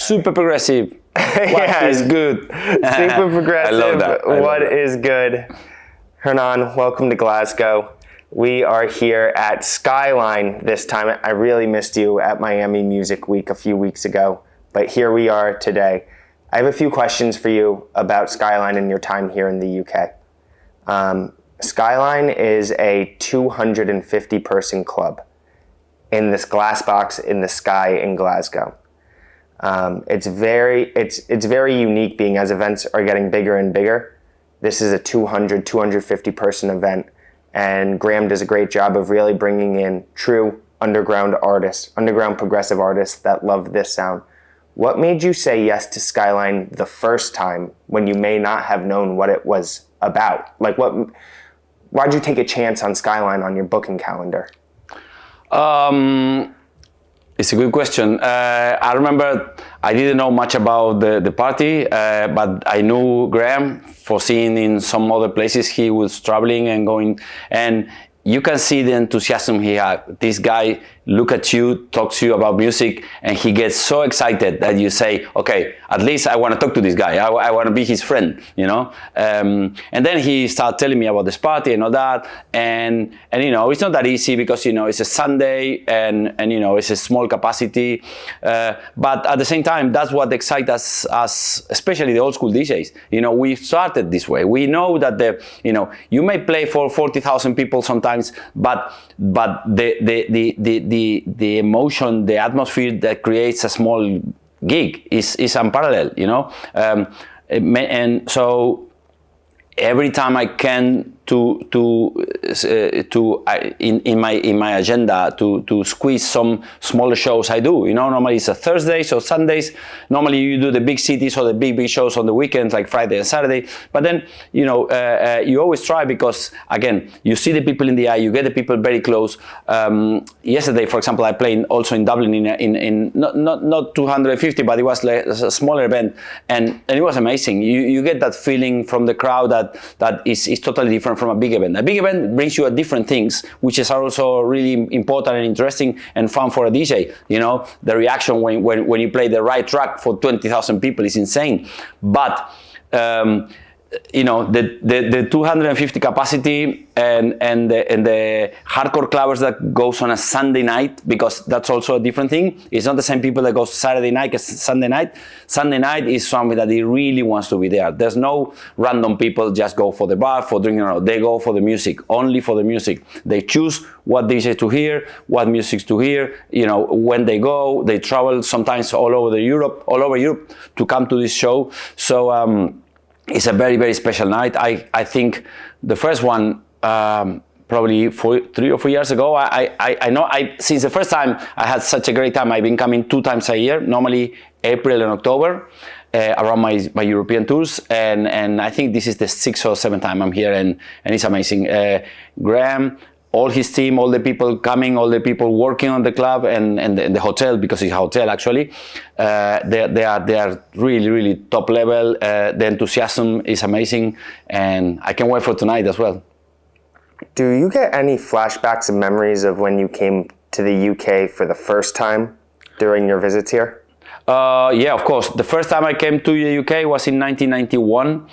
super progressive. What is good? Super progressive. I love that. What is good? Hernan, welcome to Glasgow. We are here at Skyline this time. I really missed you at Miami Music Week a few weeks ago, but here we are today. I have a few questions for you about Skyline and your time here in the UK. Skyline is a 250-person club in this glass box in the sky in Glasgow. It's very unique, being as events are getting bigger and bigger. This is a 250 person event, and Graham does a great job of really bringing in true underground progressive artists that love this sound. What made you say yes to Skyline the first time when you may not have known what it was about? Like, why'd you take a chance on Skyline on your booking calendar? It's a good question. I remember I didn't know much about the party, but I knew Graham for seeing in some other places he was traveling and going, and you can see the enthusiasm he had. This guy look at you, talks to you about music, and he gets so excited that you say, okay, at least I want to talk to this guy. I want to be his friend, you know? And then he started telling me about this party and all that. And you know, it's not that easy because, you know, it's a Sunday and you know, it's a small capacity. But at the same time, that's what excites us, especially the old school DJs. You know, we started this way. We know that you know, you may play for 40,000 people sometimes, but the emotion, the atmosphere that creates a small gig is unparalleled, you know. And so every time I can in my agenda to squeeze some smaller shows, I do. You know, normally it's a Thursday, so Sundays. Normally you do the big cities or the big shows on the weekends, like Friday and Saturday. But then, you know, you always try because, again, you see the people in the eye, you get the people very close. Yesterday, for example, I played also in Dublin in not 250, but it was like a smaller event, and it was amazing. You get that feeling from the crowd that is totally different from a big event. A big event brings you a different things, which is also really important and interesting and fun for a DJ. You know, the reaction when you play the right track for 20,000 people is insane. But you know, the 250 capacity and the hardcore clubbers that goes on a Sunday night, because that's also a different thing. It's not the same people that go Saturday night as Sunday night. Sunday night is something that he really wants to be there. There's no random people just go for the bar, for drinking around. They go for the music, only for the music. They choose what DJs to hear, what music to hear. You know, when they go, they travel sometimes all over Europe to come to this show. So it's a very, very special night. I think the first one, probably 3 or 4 years ago, I know since the first time I had such a great time. I've been coming 2 times a year, normally April and October, around my European tours. And I think this is the 6th or 7th time I'm here, and it's amazing. Graham, all his team, all the people coming, all the people working on the club and the hotel, because it's a hotel actually, they are really, really top level. The enthusiasm is amazing, and I can't wait for tonight as well. Do you get any flashbacks and memories of when you came to the UK for the first time during your visits here? Yeah, of course. The first time I came to the UK was in 1991.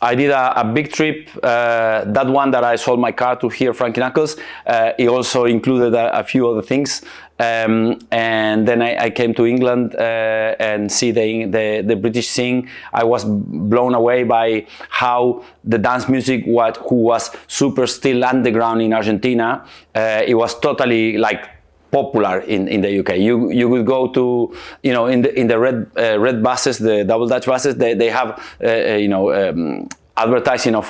I did a big trip, that one that I sold my car to hear Frankie Knuckles. It also included a few other things. And then I came to England and see the British scene. I was blown away by how the dance music who was super still underground in Argentina. It was totally like popular in the UK. You would go to, you know, in the red buses, the double Dutch buses. They have you know, advertising of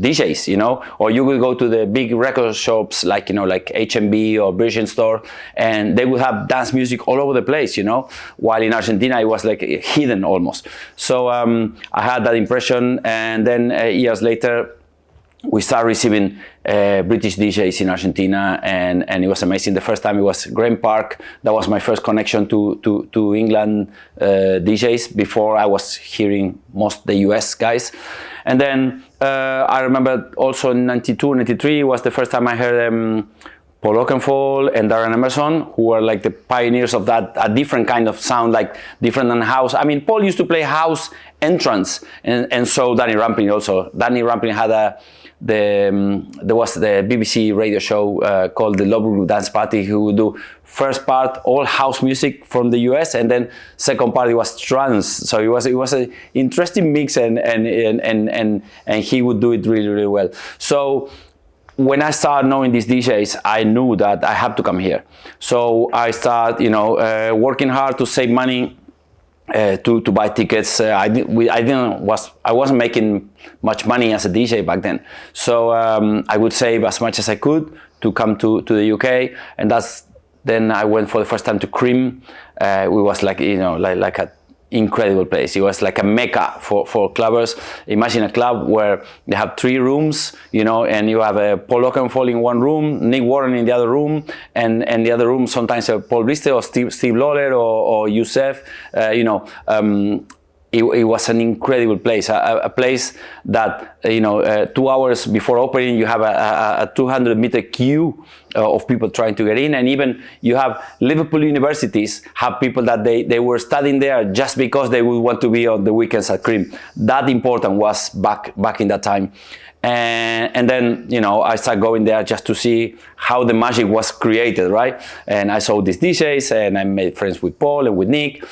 DJs, you know, or you will go to the big record shops like, you know, like H&B or Virgin Store, and they will have dance music all over the place, you know, while in Argentina it was like hidden almost. So I had that impression, and then years later we started receiving British DJs in Argentina, and it was amazing. The first time it was Graham Park. That was my first connection to England DJs. Before I was hearing most the US guys. And then I remember also in 92, 93 was the first time I heard Paul Oakenfold and Darren Emerson, who were like the pioneers of that, a different kind of sound, like different than house. I mean, Paul used to play house and trance, and so Danny Rampling also. Danny Rampling had there was the BBC radio show called the Love Dance Party, who would do first part all house music from the US, and then second part it was trance. So it was an interesting mix, and he would do it really, really well. So when I started knowing these DJs, I knew that I had to come here. So I started, working hard to save money to buy tickets. I wasn't making much money as a DJ back then, so I would save as much as I could to come to the UK, and then I went for the first time to Cream. It was like like a incredible place. It was like a mecca for clubbers. Imagine a club where they have 3 rooms, and you have a Paul Oakenfold in one room, Nick Warren in the other room, and the other room sometimes Paul Bristol or Steve Lawler or Youssef. It was an incredible place, a place that 2 hours before opening you have a 200-meter queue of people trying to get in, and even you have Liverpool universities have people that they were studying there just because they would want to be on the weekends at Cream. That important was back in that time. And then I started going there just to see how the magic was created, right? And I saw these DJs, and I made friends with Paul and with Nick.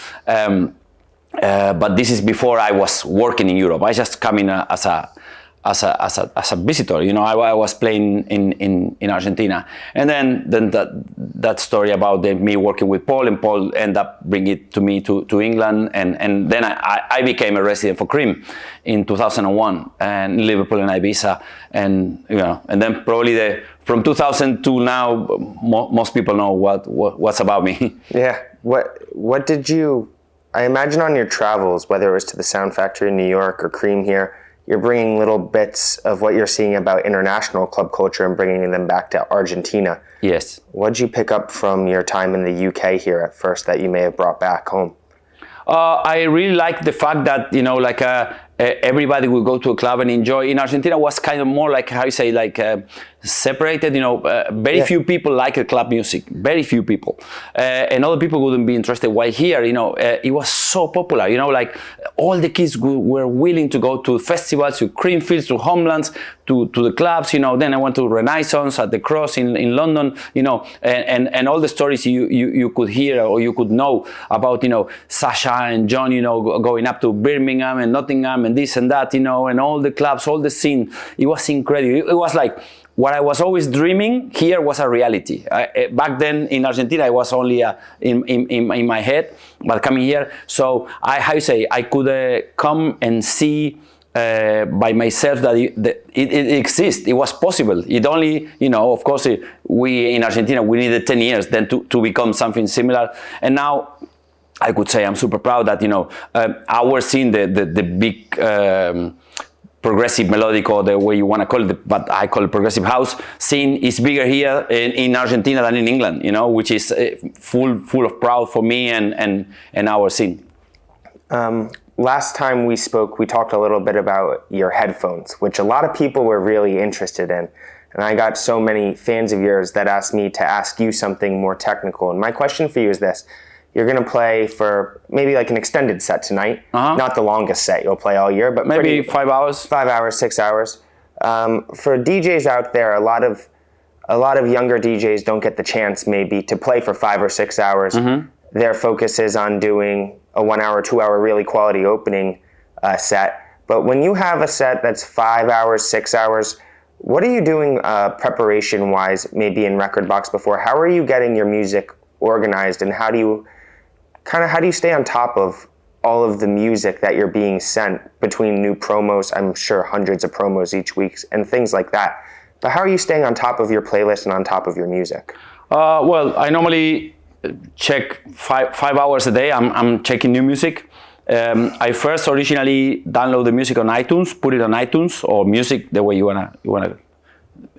But this is before I was working in Europe. I just come in as a visitor. I was playing in Argentina, and then that story about me working with Paul, and Paul ended up bringing it to me to England, and then I became a resident for Cream in 2001, and Liverpool and Ibiza, and then probably from 2000 to now, most people know what's about me. Yeah. What did you? I imagine on your travels, whether it was to the Sound Factory in New York or Cream here, you're bringing little bits of what you're seeing about international club culture and bringing them back to Argentina. Yes. What did you pick up from your time in the UK here at first that you may have brought back home? I really like the fact that, everybody will go to a club and enjoy. In Argentina was kind of more like, how you say, like separated, very few people like the club music, very few people. And other people wouldn't be interested. While here, it was so popular, like all the kids were willing to go to festivals, to Creamfields, to Homelands, to the clubs, Then I went to Renaissance at the Cross in London, and all the stories you could hear or you could know about, Sasha and John, going up to Birmingham and Nottingham and this and that, and all the clubs, all the scene. It was incredible. It was like what I was always dreaming here was a reality. Back then in Argentina, I was only in my head, but coming here, so I could come and see by myself that it exists. It was possible. It only, of course, we in Argentina, we needed 10 years then to become something similar. And now I could say I'm super proud that, our scene, the big progressive melodic, or the way you want to call it, but I call it progressive house scene, is bigger here in Argentina than in England, which is full of proud for me and our scene. Last time we spoke, we talked a little bit about your headphones, which a lot of people were really interested in. And I got so many fans of yours that asked me to ask you something more technical. And my question for you is this. You're going to play for maybe like an extended set tonight. Not the longest set you'll play all year, but maybe 5 hours. 5 hours, 6 hours. For DJs out there, a lot of younger DJs don't get the chance maybe to play for 5 or 6 hours. Their focus is on doing a 1 hour, 2 hour really quality opening set. But when you have a set that's 5 hours, 6 hours, what are you doing preparation-wise, maybe in Rekordbox before? How are you getting your music organized, and how do you stay on top of all of the music that you're being sent between new promos? I'm sure hundreds of promos each week and things like that. But how are you staying on top of your playlist and on top of your music? Well, I normally check 5 hours a day. I'm checking new music. I first originally download the music on iTunes, put it on iTunes or music, the way you wanna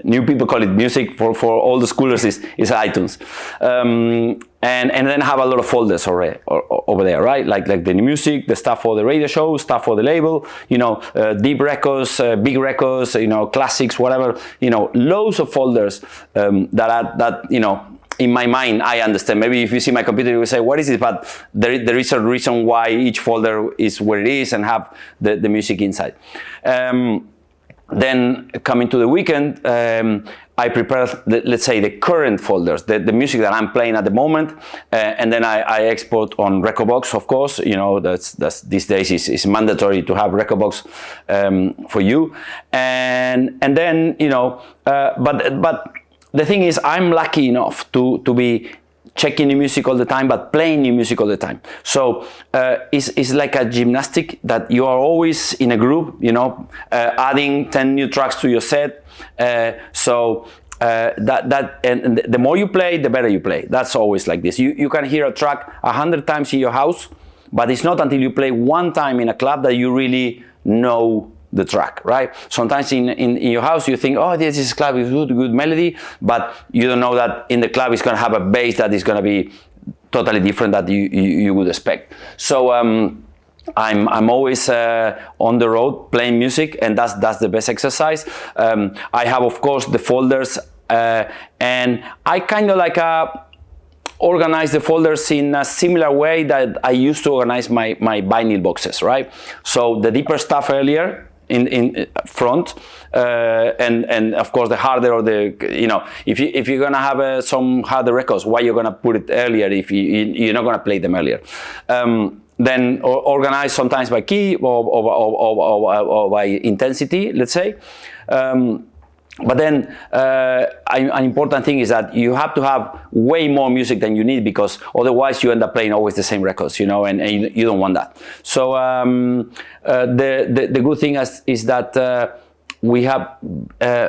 new people call it music. For all the schoolers is iTunes. And then have a lot of folders already over there, right? Like the new music, the stuff for the radio show, stuff for the label, deep records, big records, classics, whatever, loads of folders that in my mind, I understand. Maybe if you see my computer, you will say, what is it? But there is a reason why each folder is where it is and have the music inside. Then coming to the weekend, I prepare, let's say, the current folders, the music that I'm playing at the moment, and then I export on Rekordbox, of course. That's these days is mandatory to have Rekordbox for you, and then but the thing is, I'm lucky enough to be checking new music all the time, but playing new music all the time. So it's like a gymnastic that you are always in a group, adding 10 new tracks to your set. And the more you play, the better you play. That's always like this. You can hear a track 100 times in your house, but it's not until you play one time in a club that you really know the track, right? Sometimes in your house you think, oh, this club is good melody, but you don't know that in the club it's going to have a bass that is going to be totally different that you would expect. So I'm always on the road playing music, and that's the best exercise. I have, of course, the folders, and I kind of like organize the folders in a similar way that I used to organize my vinyl boxes, right? So the deeper stuff earlier in front, and of course the harder, or if you're gonna have some harder records, why you're gonna put it earlier if you're not gonna play them earlier? Then organize sometimes by key or by intensity, let's say. But then an important thing is that you have to have way more music than you need, because otherwise you end up playing always the same records, and you don't want that. So the good thing is that we have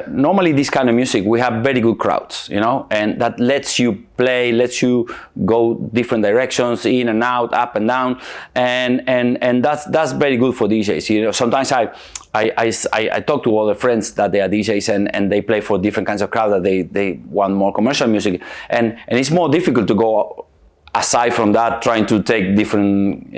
normally this kind of music, we have very good crowds, and that lets you play, lets you go different directions, in and out, up and down, and that's very good for DJs. Sometimes I talk to other friends that they are DJs and they play for different kinds of crowd, that they want more commercial music, and it's more difficult to go aside from that, trying to take different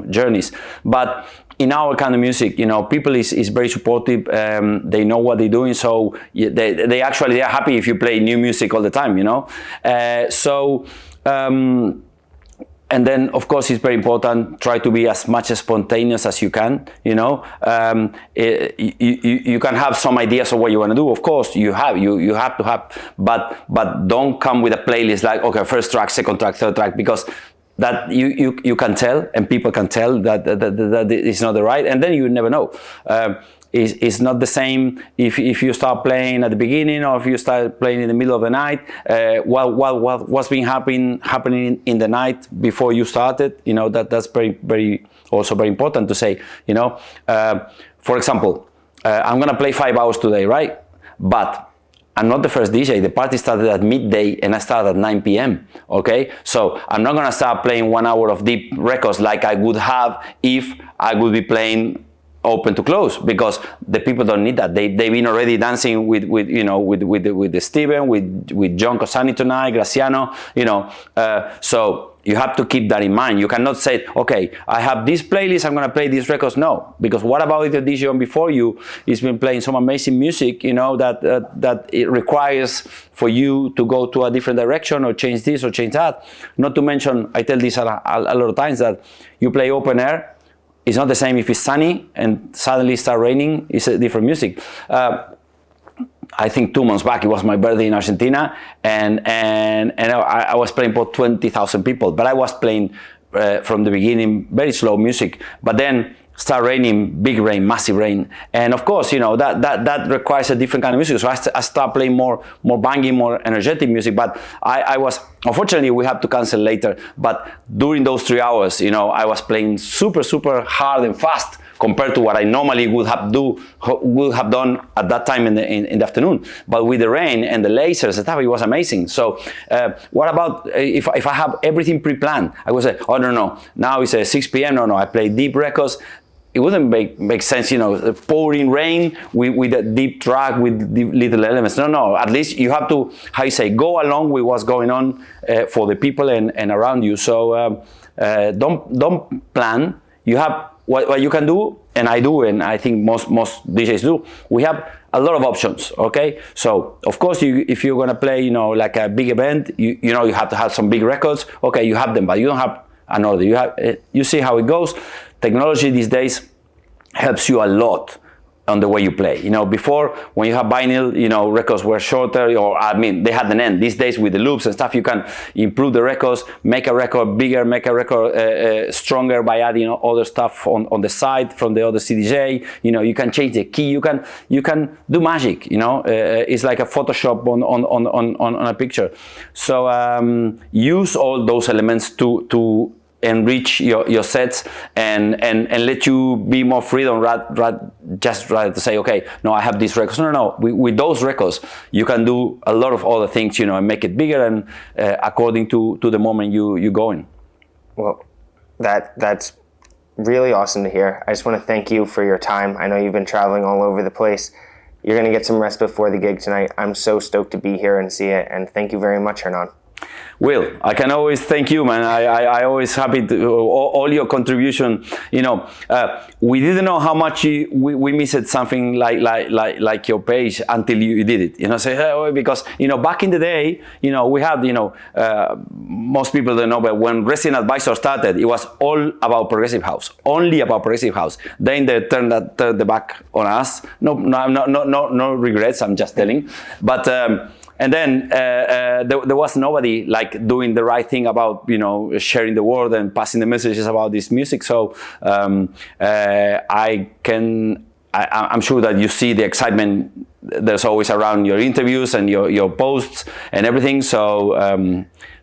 journeys. But in our kind of music, people is very supportive. They know what they're doing, so they actually are happy if you play new music all the time. And then, of course, it's very important, try to be as much as spontaneous as you can, you can have some ideas of what you want to do. Of course, you have to have, but don't come with a playlist like, okay, first track, second track, third track, because that you can tell, and people can tell that it's not the right, and then you never know. It's not the same if you start playing at the beginning, or if you start playing in the middle of the night. What's been happening in the night before you started? That's very also very important to say. For example, I'm gonna play 5 hours today, right? But I'm not the first DJ. The party started at midday and I started at 9 p.m. Okay, so I'm not gonna start playing 1 hour of deep records like I would have if I would be playing open to close, because the people don't need that. They've been already dancing with the Steven, with John Cosani tonight, Graciano, so you have to keep that in mind. You cannot say, okay, I have this playlist, I'm gonna play these records. No, because what about if the DJ on before you has been playing some amazing music, that it requires for you to go to a different direction, or change this or change that. Not to mention, I tell this a lot of times, that you play open air. It's not the same if it's sunny and suddenly start raining. It's a different music. I think 2 months back, it was my birthday in Argentina, and I was playing for 20,000 people, but I was playing from the beginning very slow music. But then start raining, big rain, massive rain, and of course, that requires a different kind of music. So I start playing more banging, more energetic music. But I was, unfortunately, we had to cancel later. But during those 3 hours, I was playing super hard and fast compared to what I normally would have done at that time in the afternoon. But with the rain and the lasers and stuff, it was amazing. So what about if I have everything pre-planned? I would say, oh no, now it's 6 p.m. No, I play deep records. it wouldn't make sense, the pouring rain with a deep track with deep little elements. No. At least you have to, how you say, go along with what's going on for the people and around you. So don't plan. You have what you can do, and I do, and I think most DJs do. We have a lot of options. Okay, so of course, if you're gonna play, like a big event, you have to have some big records. Okay, you have them, but you don't have another. You see how it goes. Technology these days helps you a lot on the way you play. Before, when you have vinyl, records were shorter, they had an end. These days with the loops and stuff, you can improve the records, make a record bigger, make a record stronger by adding other stuff on the side from the other CDJ. You can change the key. You can do magic. It's like a Photoshop on a picture. So use all those elements to enrich your sets and let you be more freedom rather to say, okay, no, I have these records. No. With those records, you can do a lot of other things, and make it bigger and according to the moment you go in. Well, that's really awesome to hear. I just want to thank you for your time. I know you've been traveling all over the place. You're going to get some rest before the gig tonight. I'm so stoked to be here and see it, and thank you very much, Hernan. Will, I can always thank you, man. I always happy to all your contribution. We didn't know how much we missed something like your page until you did it. Because back in the day, we had most people don't know, but when Resident Advisor started, it was all about progressive house, only about progressive house. Then they turned the back on us. No regrets. I'm just telling, but. And then there was nobody like doing the right thing about sharing the word and passing the messages about this music. So I'm sure that you see the excitement there's always around your interviews and your posts and everything. So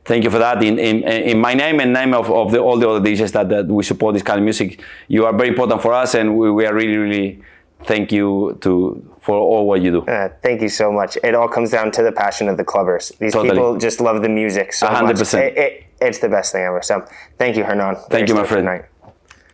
thank you for that. In my name and name of all the other DJs that we support this kind of music, you are very important for us, and we are really, really thank you for all what you do. Thank you so much. It all comes down to the passion of the clubbers. These people just love the music so 100%. Much. It's the best thing ever. So thank you, Hernan. Thank you, my friend.